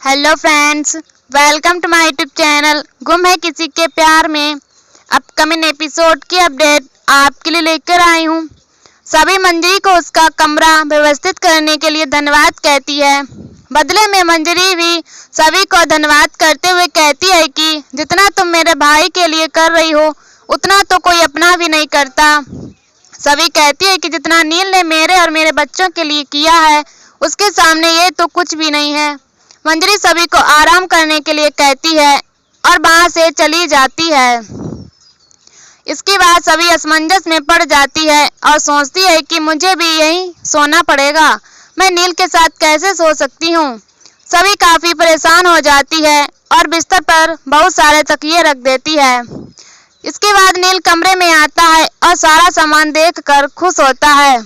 Hello friends, welcome to my YouTube channel गुम है किसी के प्यार में। अपकमिंग एपिसोड की अपडेट आपके लिए लेकर आई हूँ। सभी मंजरी को उसका कमरा व्यवस्थित करने के लिए धन्यवाद कहती है। बदले में मंजरी भी सभी को धन्यवाद करते हुए कहती है कि जितना तुम मेरे भाई के लिए कर रही हो उतना तो कोई अपना भी नहीं करता। सभी कहती है कि जितना नील ने मेरे और मेरे बच्चों के लिए किया है उसके सामने ये तो कुछ भी नहीं है। मंजरी सभी को आराम करने के लिए कहती है और वहां से चली जाती है। इसके बाद सभी असमंजस में पड़ जाती है और सोचती है कि मुझे भी यहीं सोना पड़ेगा। मैं नील के साथ कैसे सो सकती हूँ। सभी काफी परेशान हो जाती है और बिस्तर पर बहुत सारे तकिए रख देती है। इसके बाद नील कमरे में आता है और सारा सामान देखकर खुश होता है।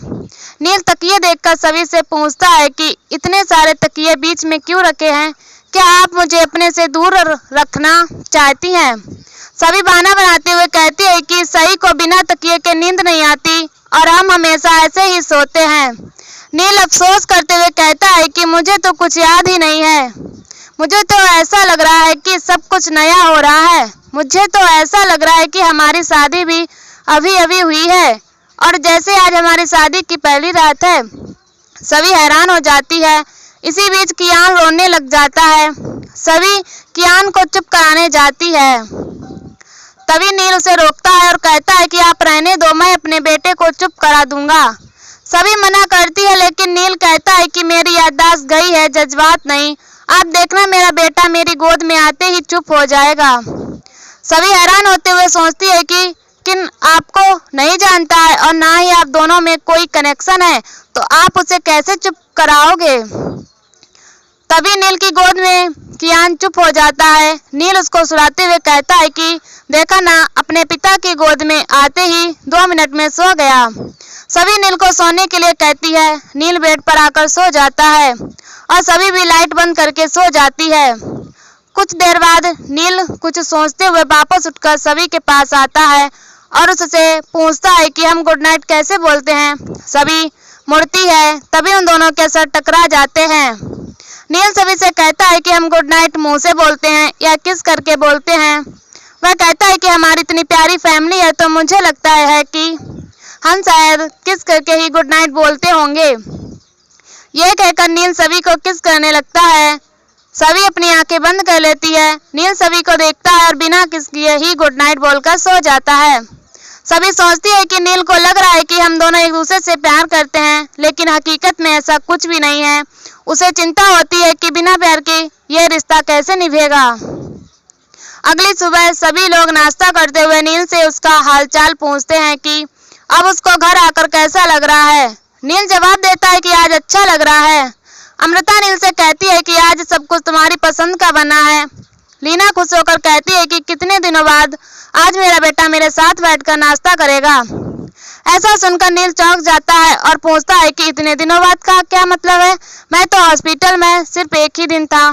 नील तकिए देखकर सभी से पूछता है कि इतने सारे तकिए बीच में क्यों रखे हैं? क्या आप मुझे अपने से दूर रखना चाहती हैं? सभी बहाना बनाते हुए कहती है कि सही को बिना तकिए के नींद नहीं आती और हम हमेशा ऐसे ही सोते हैं। नील अफसोस करते हुए कहता है कि मुझे तो कुछ याद ही नहीं है। मुझे तो ऐसा लग रहा है कि सब कुछ नया हो रहा है। मुझे तो ऐसा लग रहा है कि हमारी शादी भी अभी अभी हुई है और जैसे आज हमारी शादी की पहली रात है। सभी हैरान हो जाती है। इसी बीच कियान रोने लग जाता है। सभी कियान को चुप कराने जाती है। तभी नील उसे रोकता है और कहता है कि आप रहने दो, मैं अपने बेटे को चुप करा दूंगा। सभी मना करती है लेकिन नील कहता है कि मेरी याददाश्त गई है, जज्बात नहीं। आप देखना मेरा बेटा मेरी गोद में आते ही चुप हो जाएगा। सभी हैरान होते हुए सोचती है कि किन आपको नहीं जानता है और ना ही आप दोनों में कोई कनेक्शन है, तो आप उसे कैसे चुप कराओगे? तभी नील की गोद में कियान चुप हो जाता है। नील उसको सुलाते हुए कहता है कि देखा ना, अपने पिता की गोद में आते ही 2 मिनट में सो गया। सभी नील को सोने के लिए कहती है। नील बेड पर आकर सो जाता है और सभी भी लाइट बंद करके सो जाती है। कुछ देर बाद नील कुछ सोचते हुए वापस उठकर सभी के पास आता है और उससे पूछता है कि हम गुड नाइट कैसे बोलते हैं। सभी मुड़ती है। तभी उन दोनों के सर टकरा जाते हैं। नील सभी से कहता है कि हम गुड नाइट मुंह से बोलते हैं या किस करके बोलते हैं। वह कहता है कि हमारी इतनी प्यारी फैमिली है तो मुझे लगता है कि हम शायद किस करके ही गुड नाइट बोलते होंगे। यह कहकर नील सभी को किस करने लगता है। सभी अपनी आंखें बंद कर लेती है। नील सभी को देखता है और बिना किस किए ही गुड नाइट बोलकर सो जाता है। सभी सोचती है कि नील को लग रहा है कि हम दोनों एक दूसरे से प्यार करते हैं, लेकिन हकीकत में ऐसा कुछ भी नहीं है। उसे चिंता होती है कि बिना प्यार के यह रिश्ता कैसे निभेगा। अगली सुबह सभी लोग नाश्ता करते हुए नील से उसका हालचाल पूछते हैं कि अब उसको घर आकर कैसा लग रहा है। नील जवाब देता है कि आज अच्छा लग रहा है। अमृता नील से कहती है कि आज सब कुछ तुम्हारी पसंद का बना है। लीना खुश होकर कहती है कि कितने दिनों बाद आज मेरा बेटा मेरे साथ बैठकर नाश्ता करेगा। ऐसा सुनकर नील चौंक जाता है और पूछता है कि इतने दिनों बाद का क्या मतलब है? मैं तो हॉस्पिटल में सिर्फ एक ही दिन था।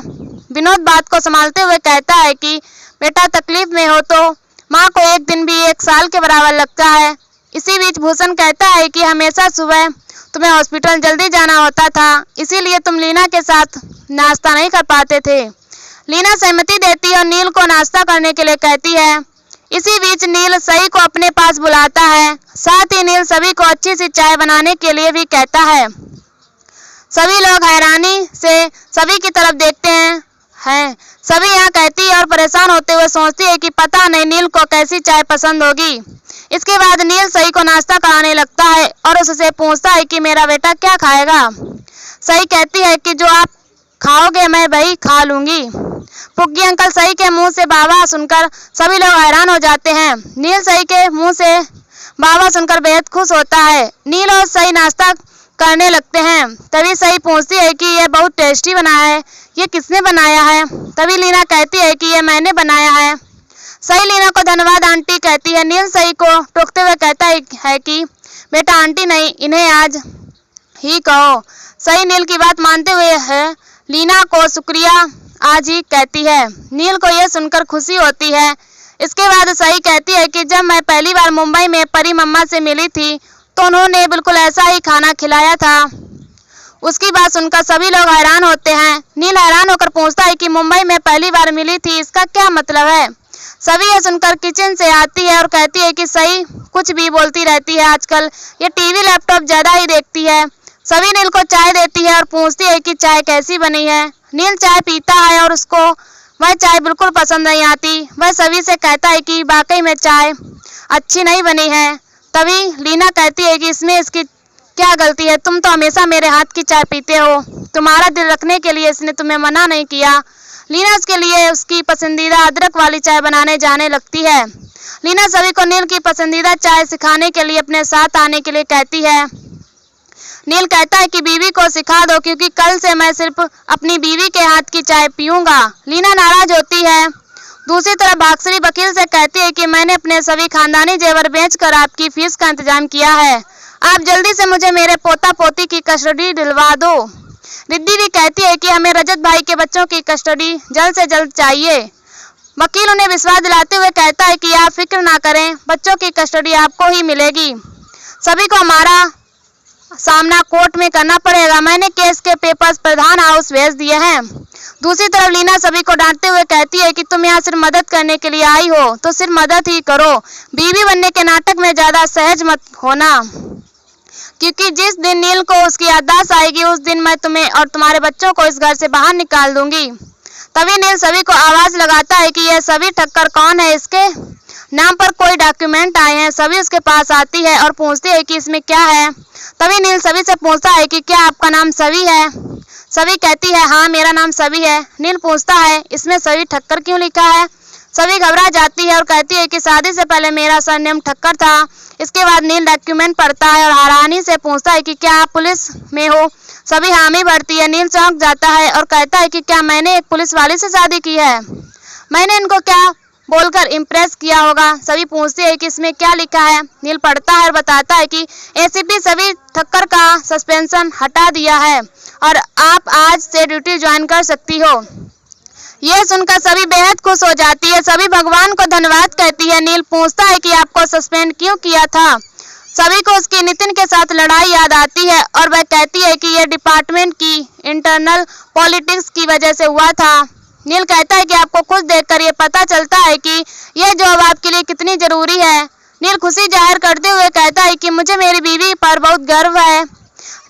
विनोद बात को संभालते हुए कहता है कि बेटा तकलीफ में हो तो माँ को एक दिन भी 1 साल के बराबर लगता है। इसी बीच भूषण कहता है कि हमेशा सुबह तुम्हें हॉस्पिटल जल्दी जाना होता था, इसीलिए तुम लीना के साथ नाश्ता नहीं कर पाते थे। लीना सहमति देती है और नील को नाश्ता करने के लिए कहती है। इसी बीच नील सई को अपने पास बुलाता है। साथ ही नील सभी को अच्छी सी चाय बनाने के लिए भी कहता है। सभी लोग हैरानी से सभी की तरफ देखते हैं। सभी यहाँ कहती है और परेशान होते हुए सोचती है कि पता नहीं नील को कैसी चाय पसंद होगी। इसके बाद नील सई को नाश्ता कराने लगता है और उससे पूछता है कि मेरा बेटा क्या खाएगा। सई कहती है कि जो आप खाओगे मैं वही खा लूंगी। पुग्गी अंकल सई के मुंह से बाबा सुनकर सभी लोग हैरान हो जाते हैं। नील सई के मुंह से बाबा सुनकर बेहद खुश होता है। नील और सई नाश्ता करने लगते हैं। तभी सई पूछती है कि यह बहुत टेस्टी बना है, ये किसने बनाया है? तभी लीना कहती है कि यह मैंने बनाया है। सई लीना को धन्यवाद आंटी कहती है। नील सई को टोकते हुए कहता है कि बेटा आंटी नहीं, इन्हें आज ही कहो। सई नील की बात मानते हुए है लीना को शुक्रिया आज ही कहती है। नील को यह सुनकर खुशी होती है। इसके बाद सई कहती है कि जब मैं पहली बार मुंबई में परी मम्मा से मिली थी तो उन्होंने बिल्कुल ऐसा ही खाना खिलाया था। उसकी बात सुनकर सभी लोग हैरान होते हैं। नील हैरान होकर पूछता है कि मुंबई में पहली बार मिली थी, इसका क्या मतलब है। सभी यह सुनकर किचन से आती है और कहती है कि सही कुछ भी बोलती रहती है, आजकल ये टीवी लैपटॉप ज्यादा ही देखती है। सभी नील को चाय देती है और पूछती है कि चाय कैसी बनी है। नील चाय पीता है और उसको वह चाय बिल्कुल पसंद नहीं आती। वह सभी से कहता है कि वाकई में चाय अच्छी नहीं बनी है। तभी लीना कहती है कि इसमें इसकी क्या गलती है, तुम तो हमेशा मेरे हाथ की चाय पीते हो, तुम्हारा दिल रखने के लिए इसने तुम्हें मना नहीं किया। लीना उसके लिए उसकी पसंदीदा अदरक वाली चाय बनाने जाने लगती है। लीना सभी को नील की पसंदीदा चाय सिखाने के लिए अपने साथ आने के लिए कहती है। नील कहता है कि बीवी को सिखा दो, क्योंकि कल से मैं सिर्फ अपनी बीवी के हाथ की चाय पीऊंगा। लीना नाराज होती है। दूसरी तरफ भाग्यश्री वकील से कहती है कि मैंने अपने सभी खानदानी जेवर बेचकर आपकी फीस का इंतजाम किया है, आप जल्दी से मुझे मेरे पोता पोती की कस्टडी दिलवा दो। रिद्धि भी कहती है कि हमें रजत भाई के बच्चों की कस्टडी जल्द से जल्द चाहिए। वकील उन्हें विश्वास दिलाते हुए कहता है कि आप फिक्र ना करें, बच्चों की कस्टडी आपको ही मिलेगी। सभी को हमारा सामना कोर्ट में करना पड़ेगा, मैंने केस के पेपर्स प्रधान हाउस भेज दिए हैं। दूसरी तरफ लीना सभी को डांटते हुए कहती है कि तुम यहाँ सिर्फ मदद करने के लिए आई हो तो सिर्फ मदद ही करो, बीवी बनने के नाटक में ज्यादा सहज मत होना, क्योंकि जिस दिन नील को उसकी याददाश्त आएगी उस दिन मैं तुम्हें और तुम्हारे बच्चों को इस घर से बाहर निकाल दूंगी। तभी नील सभी को आवाज लगाता है कि यह सभी ठक्कर कौन है, इसके नाम पर कोई डॉक्यूमेंट आए हैं। सभी उसके पास आती है और पूछती है कि इसमें क्या है। तभी नील सभी से पूछता है कि क्या आपका नाम सभी है। सभी कहती है हाँ मेरा नाम सभी है। नील पूछता है इसमें सभी ठक्कर क्यों लिखा है। सभी घबरा जाती है और कहती है कि शादी से पहले मेरा सरनेम ठक्कर था। इसके बाद नील डॉक्यूमेंट पढ़ता है और हैरानी से पूछता है कि क्या आप पुलिस में हो। सभी हामी भरती है। नील चौंक जाता है और कहता है कि क्या मैंने एक पुलिस वाले से शादी की है, मैंने इनको क्या बोलकर इम्प्रेस किया होगा। सभी पूछते हैं कि इसमें क्या लिखा है। नील पढ़ता है और बताता है कि एसीपी सभी ठक्कर का सस्पेंशन हटा दिया है और आप आज से ड्यूटी ज्वाइन कर सकती हो। यह सुनकर सभी बेहद खुश हो जाती है। सभी भगवान को धन्यवाद कहती है। नील पूछता है कि आपको सस्पेंड क्यों किया था। सभी को उसकी नितिन के साथ लड़ाई याद आती है और वह कहती है कि यह डिपार्टमेंट की इंटरनल पॉलिटिक्स की वजह से हुआ था। नील कहता है कि आपको खुश देखकर यह पता चलता है कि यह जॉब आपके लिए कितनी जरूरी है। नील खुशी जाहिर करते हुए कहता है कि मुझे मेरी बीवी पर बहुत गर्व है।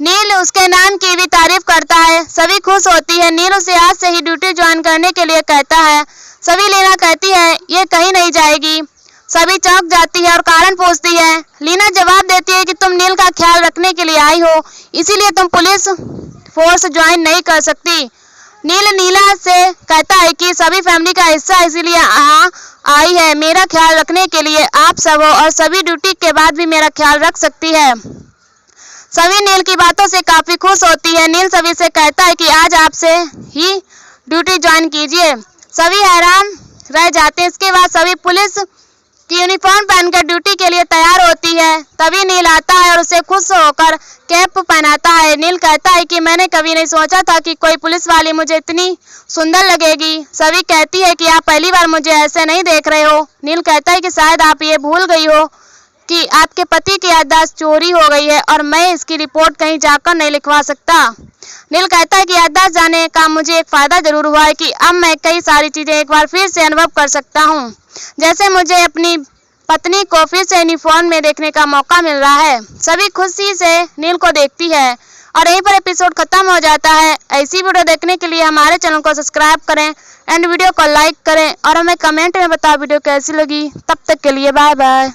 नील उसके नाम की भी तारीफ करता है। सभी खुश होती है। नील उसे आज से ही ड्यूटी ज्वाइन करने के लिए कहता है। सभी लीना कहती है ये कहीं नहीं जाएगी। सभी चौंक जाती है और कारण पूछती है। लीना जवाब देती है कि तुम नील का ख्याल रखने के लिए आई हो, इसीलिए तुम पुलिस फोर्स ज्वाइन नहीं कर सकती। नील नीला से कहता है कि सभी फैमिली का हिस्सा इसीलिए यहाँ आई है, मेरा ख्याल रखने के लिए आप सब हो और सभी ड्यूटी के बाद भी मेरा ख्याल रख सकती है। सभी नील की बातों से काफी खुश होती है। नील सभी से कहता है कि आज आपसे ही ड्यूटी ज्वाइन कीजिए। सभी हैरान रह जाते हैं। इसके बाद सभी पुलिस की यूनिफॉर्म पहनकर ड्यूटी के लिए तैयार होती है। तभी नील आता है और उसे खुश होकर कैप पहनाता है। नील कहता है कि मैंने कभी नहीं सोचा था कि कोई पुलिस वाली मुझे इतनी सुंदर लगेगी। सभी कहती है कि आप पहली बार मुझे ऐसे नहीं देख रहे हो। नील कहता है कि शायद आप ये भूल गई हो कि आपके पति की याददाश्त चोरी हो गई है और मैं इसकी रिपोर्ट कहीं जाकर नहीं लिखवा सकता। नील कहता है कि याददाश्त जाने का मुझे एक फायदा जरूर हुआ है कि अब मैं कई सारी चीजें एक बार फिर से अनुभव कर सकता हूँ, जैसे मुझे अपनी पत्नी को फिर से यूनिफॉर्म में देखने का मौका मिल रहा है। सभी खुशी से नील को देखती है और यहीं पर एपिसोड खत्म हो जाता है। ऐसी वीडियो देखने के लिए हमारे चैनल को सब्सक्राइब करें एंड वीडियो को लाइक करें और हमें कमेंट में बताओ वीडियो कैसी लगी। तब तक के लिए बाय बाय।